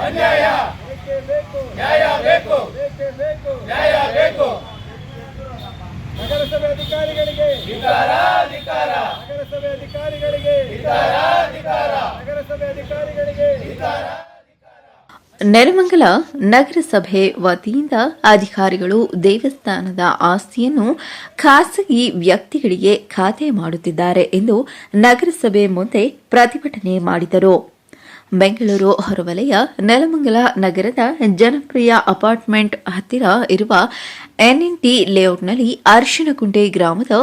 ಅನ್ಯಾಯ ನ್ಯಾಯ ಬೇಕು ನ್ಯಾಯ ಬೇಕು. ನಗರಸಭೆ ಅಧಿಕಾರಿಗಳಿಗೆ ಧಿಕ್ಕಾರ ಧಿಕ್ಕಾರ ನಗರಸಭೆ ಅಧಿಕಾರಿಗಳಿಗೆ ಧಿಕ್ಕಾರ ಧಿಕ್ಕಾರ ನಗರಸಭೆ ಅಧಿಕಾರಿಗಳಿಗೆ ಧಿಕ್ಕಾರ. ನೆಲಮಂಗಲ ನಗರಸಭೆ ವತಿಯಿಂದ ಅಧಿಕಾರಿಗಳು ದೇವಸ್ಥಾನದ ಆಸ್ತಿಯನ್ನು ಖಾಸಗಿ ವ್ಯಕ್ತಿಗಳಿಗೆ ಖಾತೆ ಮಾಡುತ್ತಿದ್ದಾರೆ ಎಂದು ನಗರಸಭೆ ಮುಂದೆ ಪ್ರತಿಭಟನೆ ಮಾಡಿದರು. ಬೆಂಗಳೂರು ಹೊರವಲಯ ನೆಲಮಂಗಲ ನಗರದ ಜನಪ್ರಿಯ ಅಪಾರ್ಟ್ಮೆಂಟ್ ಹತ್ತಿರ ಇರುವ ಎನ್ಎನ್ಟಿ ಲೇಔಟ್ನಲ್ಲಿ ಅರಿಶಿನಗುಂಟೆ ಗ್ರಾಮದ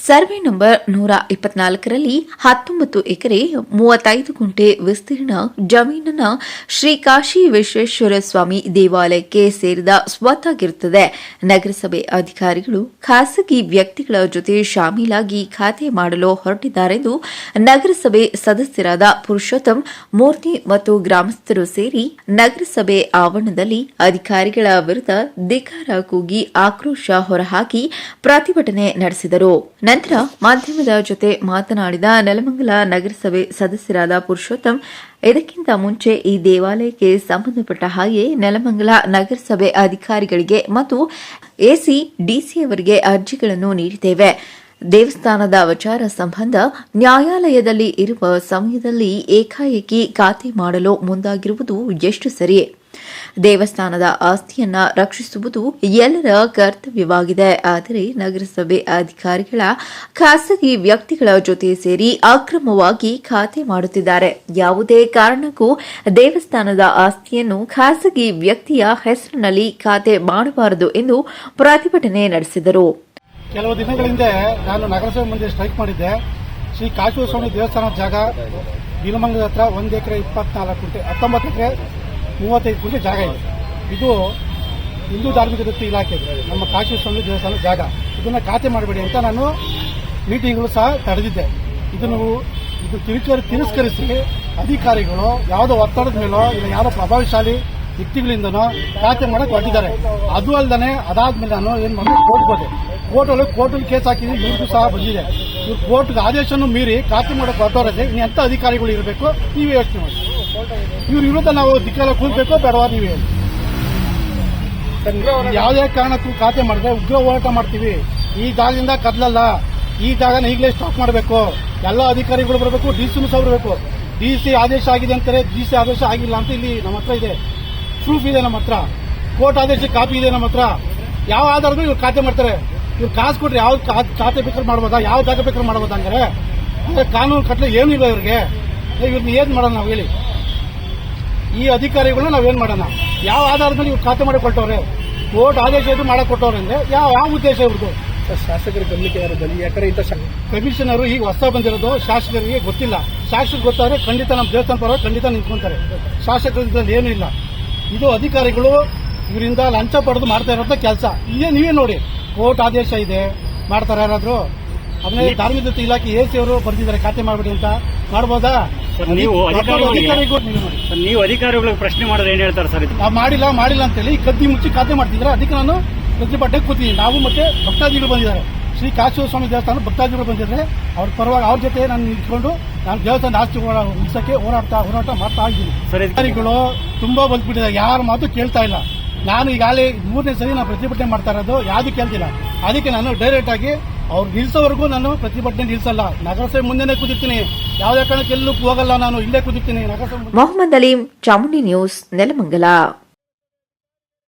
ಸರ್ವೆ ನಂಬರ್ 124ರಲ್ಲಿ 19 ಎಕರೆ 35 ಗುಂಟೆ ವಿಸ್ತೀರ್ಣ ಜಮೀನನ್ನು ಶ್ರೀ ಕಾಶಿ ವಿಶ್ವೇಶ್ವರ ಸ್ವಾಮಿ ದೇವಾಲಯಕ್ಕೆ ಸೇರಿದ ಸ್ವತ್ತಾಗಿರುತ್ತದೆ. ನಗರಸಭೆ ಅಧಿಕಾರಿಗಳು ಖಾಸಗಿ ವ್ಯಕ್ತಿಗಳ ಜೊತೆ ಶಾಮೀಲಾಗಿ ಖಾತೆ ಮಾಡಲು ಹೊರಟಿದ್ದಾರೆಂದು ನಗರಸಭೆ ಸದಸ್ಯರಾದ ಪುರುಷೋತ್ತಮ್ ಮೂರ್ತಿ ಮತ್ತು ಗ್ರಾಮಸ್ಥರು ಸೇರಿ ನಗರಸಭೆ ಆವರಣದಲ್ಲಿ ಅಧಿಕಾರಿಗಳ ವಿರುದ್ಧ ಧಿಕ್ಕಾರ ಕೂಗಿ ಆಕ್ರೋಶ ಹೊರಹಾಕಿ ಪ್ರತಿಭಟನೆ ನಡೆಸಿದರು. ನಂತರ ಮಾಧ್ಯಮದ ಜೊತೆ ಮಾತನಾಡಿದ ನೆಲಮಂಗಲ ನಗರಸಭೆ ಸದಸ್ಯರಾದ ಪುರುಷೋತ್ತಮ್, ಇದಕ್ಕಿಂತ ಮುಂಚೆ ಈ ದೇವಾಲಯಕ್ಕೆ ಸಂಬಂಧಪಟ್ಟ ಹಾಗೆ ನೆಲಮಂಗಲ ನಗರಸಭೆ ಅಧಿಕಾರಿಗಳಿಗೆ ಮತ್ತು ಎಸಿ ಡಿಸಿಯವರಿಗೆ ಅರ್ಜಿಗಳನ್ನು ನೀಡಿದ್ದೇವೆ. ದೇವಸ್ಥಾನದ ವಿಚಾರ ಸಂಬಂಧ ನ್ಯಾಯಾಲಯದಲ್ಲಿ ಇರುವ ಸಮಯದಲ್ಲಿ ಏಕಾಏಕಿ ಖಾತೆ ಮಾಡಲು ಮುಂದಾಗಿರುವುದು ಎಷ್ಟು ಸರಿ? ದೇವಸ್ಥಾನದ ಆಸ್ತಿಯನ್ನ ರಕ್ಷಿಸುವುದು ಎಲ್ಲರ ಕರ್ತವ್ಯವಾಗಿದೆ. ಆದರೆ ನಗರಸಭೆ ಅಧಿಕಾರಿಗಳ ಖಾಸಗಿ ವ್ಯಕ್ತಿಗಳ ಜೊತೆ ಸೇರಿ ಅಕ್ರಮವಾಗಿ ಖಾತೆ ಮಾಡುತ್ತಿದ್ದಾರೆ. ಯಾವುದೇ ಕಾರಣಕ್ಕೂ ದೇವಸ್ಥಾನದ ಆಸ್ತಿಯನ್ನು ಖಾಸಗಿ ವ್ಯಕ್ತಿಯ ಹೆಸರಿನಲ್ಲಿ ಖಾತೆ ಮಾಡಬಾರದು ಎಂದು ಪ್ರತಿಭಟನೆ ನಡೆಸಿದರು. ಕೆಲವು ದಿನಗಳ ಹಿಂದೆ ನಾನು ನಗರಸಭೆ ಮುಂದೆ ಸ್ಟ್ರೈಕ್ ಮಾಡಿದ್ದೆ. ಶ್ರೀ ಕಾಶಿ ಸ್ವಾಮಿ ದೇವಸ್ಥಾನದ ಜಾಗ ಬೀಲಮಂಗಲದ ಹತ್ರ 1 ಎಕರೆ 24 ಗುಂಟೆ 19 ಎಕರೆ 35 ಗುಂಟೆ ಜಾಗ ಇದೆ. ಇದು ಹಿಂದೂ ಧಾರ್ಮಿಕ ದತ್ತಿ ಇಲಾಖೆ ನಮ್ಮ ಕಾಶಿ ಸ್ವಾಮಿ ದೇವಸ್ಥಾನದ ಜಾಗ. ಇದನ್ನ ಖಾತೆ ಮಾಡಬೇಡಿ ಅಂತ ನಾನು ಮೀಟಿಂಗ್ಗಳು ಸಹ ತಡೆದಿದ್ದೆ. ಇದು ತಿರಸ್ಕರಿಸಿ ಅಧಿಕಾರಿಗಳು ಯಾವುದೋ ಒತ್ತಡದ ಮೇಲೋ ಇಲ್ಲ ಯಾವುದೋ ಪ್ರಭಾವಶಾಲಿ ವ್ಯಕ್ತಿಗಳಿಂದನೋ ಖಾತೆ ಮಾಡಕ್ಕೆ ಹೊರಟಿದ್ದಾರೆ. ಅದು ಅಲ್ಲದೆ ಅದಾದ್ಮೇಲೆ ನಾನು ಏನ್ ಮಾಡಿ ಕೋರ್ಟಲ್ಲಿ ಕೇಸ್ ಹಾಕಿದ್ವಿ. ಇವ್ರಿಗೂ ಸಹ ಬಂದಿದೆ. ಇವ್ರು ಕೋರ್ಟ್ಗೆ ಆದೇಶವನ್ನು ಮೀರಿ ಖಾತೆ ಮಾಡಕ್ಕೆ ಹೊರಟವರದೆ ಇನ್ನು ಎಂತ ಅಧಿಕಾರಿಗಳು ಇರಬೇಕು ನೀವೇ ಯೋಚನೆ ಮಾಡಿ. ಇವ್ರ ವಿರುದ್ಧ ನಾವು ಧಿಕ್ಕಾರ ಕೂರ್ಬೇಕೋ ಬೇಡವಾ ನೀವೇ ಹೇಳಿ. ಯಾವುದೇ ಕಾರಣಕ್ಕೂ ಖಾತೆ ಮಾಡಿದ್ರೆ ಉಗ್ರ ಹೋರಾಟ ಮಾಡ್ತೀವಿ. ಈ ಜಾಗದಿಂದ ಕದಲಲ್ಲ. ಈ ಜಾಗನ ಈಗಲೇ ಸ್ಟಾಪ್ ಮಾಡಬೇಕು. ಎಲ್ಲ ಅಧಿಕಾರಿಗಳು ಬರಬೇಕು. ಡಿಸಿನೂ ಸಹ ಬರಬೇಕು. ಡಿಸಿ ಆದೇಶ ಆಗಿದೆ ಅಂತಾರೆ, ಡಿಸಿ ಆದೇಶ ಆಗಿಲ್ಲ ಅಂತ ಇಲ್ಲಿ ನಮ್ಮ ಹತ್ರ ಇದೆ, ಪ್ರೂಫ್ ಇದೆ ನಮ್ಮ ಹತ್ರ. ಕೋರ್ಟ್ ಆದೇಶ ಕಾಪಿ ಇದೆ ನಮ್ಮ ಹತ್ರ. ಯಾವ ಆಧಾರದ ಇವ್ರು ಖಾತೆ ಮಾಡ್ತಾರೆ? ಇವ್ರು ಕಾಸು ಕೊಟ್ರೆ ಯಾವ ಖಾತೆ ಬೇಕಾದ್ರೆ ಮಾಡ್ಬೋದಾ? ಯಾವ ಜಾಗ ಬೇಕಾದ್ರೆ ಮಾಡ್ಬೋದಾ? ಹಂಗಾರೆ ಕಾನೂನು ಕಟ್ಟಲೆ ಏನಿಲ್ಲ ಇವ್ರಿಗೆ. ಇವ್ರನ್ನ ಏನ್ ಮಾಡೋಣ ನಾವು ಹೇಳಿ? ಈ ಅಧಿಕಾರಿಗಳನ್ನ ನಾವೇನ್ ಮಾಡೋಣ? ಯಾವ ಆಧಾರದ ಮೇಲೆ ಇವ್ರು ಖಾತೆ ಮಾಡಿ ಕೊಟ್ಟವ್ರೆ? ಕೋರ್ಟ್ ಆದೇಶ ಇದು ಮಾಡಕ್ ಕೊಟ್ಟವ್ರೆ ಅಂದ್ರೆ ಯಾವ ಉದ್ದೇಶ ಇವ್ರದ್ದು? ಶಾಸಕರ ಗಮನಕ್ಕೆ ಯಾಕಂದ್ರೆ ಇಂಥ ಕಮಿಷನರು ಈಗ ಹೊಸ ಬಂದಿರೋದು ಶಾಸಕರಿಗೆ ಗೊತ್ತಿಲ್ಲ. ಶಾಸಕರಿಗೆ ಗೊತ್ತಾದ್ರೆ ಖಂಡಿತ ನಮ್ಮ ದೇವಸ್ಥಾನ ಪರವಾಗಿ ಖಂಡಿತ ನಿಂತ್ಕೊಂತಾರೆ. ಶಾಸಕರಿಂದ ಏನೂ ಇಲ್ಲ. ಇದು ಅಧಿಕಾರಿಗಳು ಇವರಿಂದ ಲಂಚ ಪಡೆದು ಮಾಡ್ತಾ ಇರೋಂಥ ಕೆಲಸ. ನೀವೇ ನೋಡಿ, ಕೋರ್ಟ್ ಆದೇಶ ಇದೆ, ಮಾಡ್ತಾರೆ ಯಾರಾದ್ರೂ? ಅದನ್ನೇ ಧಾರ್ಮಿಕ ಇಲಾಖೆ ಎಸಿ ಅವರು ಬರ್ದಿದ್ದಾರೆ ಖಾತೆ ಮಾಡಬೇಡಿ ಅಂತ. ಮಾಡ್ಬೋದಾ? ನೀವು ಅಧಿಕಾರಿಗಳಿಗೆ ಪ್ರಶ್ನೆ ಮಾಡಿದ್ರೆ ಏನ್ ಹೇಳ್ತಾರೆ ಸರ್? ನಾವು ಮಾಡಿಲ್ಲ ಅಂತೇಳಿ ಕದ್ದಿ ಮುಚ್ಚಿ ಖಾತೆ ಮಾಡ್ತಿದ್ರೆ ಅದಕ್ಕೆ ನಾನು ಪ್ರತಿಭಟನೆ ಕೂತಿದ್ದೀನಿ. ನಾವು ಮತ್ತೆ ಭಕ್ತಾದಿಗಳು ಬಂದಿದ್ದಾರೆ. ಶ್ರೀ ಕಾಶಿ ಸ್ವಾಮಿ ದೇವಸ್ಥಾನ ಭಕ್ತಾದಿಗಳು ಬಂದಿದ್ದಾರೆ. ಅವ್ರ ಪರವಾಗಿ ಅವ್ರ ಜೊತೆ ನಾನು ನಿಂತ್ಕೊಂಡು ನಾನು ದೇವಸ್ಥಾನದ ಆಸ್ತಿ ಉಳಿಸಕ್ಕೆ ಹೋರಾಟ ಮಾಡ್ತಾ ಇದ್ದೀನಿ. ಅಧಿಕಾರಿಗಳು ತುಂಬಾ ಬಂದ್ಬಿಟ್ಟಿದ್ದಾರೆ. ಯಾರ ಮಾತು ಕೇಳ್ತಾ ಇಲ್ಲ. ನಾನು ಈಗಾಗಲೇ 3ನೇ ಸರಿ ನಾನು ಪ್ರತಿಭಟನೆ ಮಾಡ್ತಾ ಇರೋದು, ಯಾವ್ದು ಕೇಳ್ತಿಲ್ಲ. ಅದಕ್ಕೆ ನಾನು ಡೈರೆಕ್ಟ್ ಆಗಿ ಅವ್ರು ನಿಲ್ಸೋವರೆಗೂ ನಾನು ಪ್ರತಿಭಟನೆ ನಿಲ್ಸಲ್ಲ. ನಗರಸಭೆ ಮುಂದೆನೆ ಕೂತಿರ್ತೀನಿ. ಯಾವುದೇ ಕಾರಣಕ್ಕೆ ಎಲ್ಲೂ ಹೋಗಲ್ಲ. ನಾನು ಇಲ್ಲೇ ಕೂತಿರ್ತೀನಿ ನಗರಸಭೆ. ಮೊಹಮ್ಮದ್ ಅಲೀಂ, ಚಾಮುಂಡಿ ನ್ಯೂಸ್, ನೆಲಮಂಗಲ.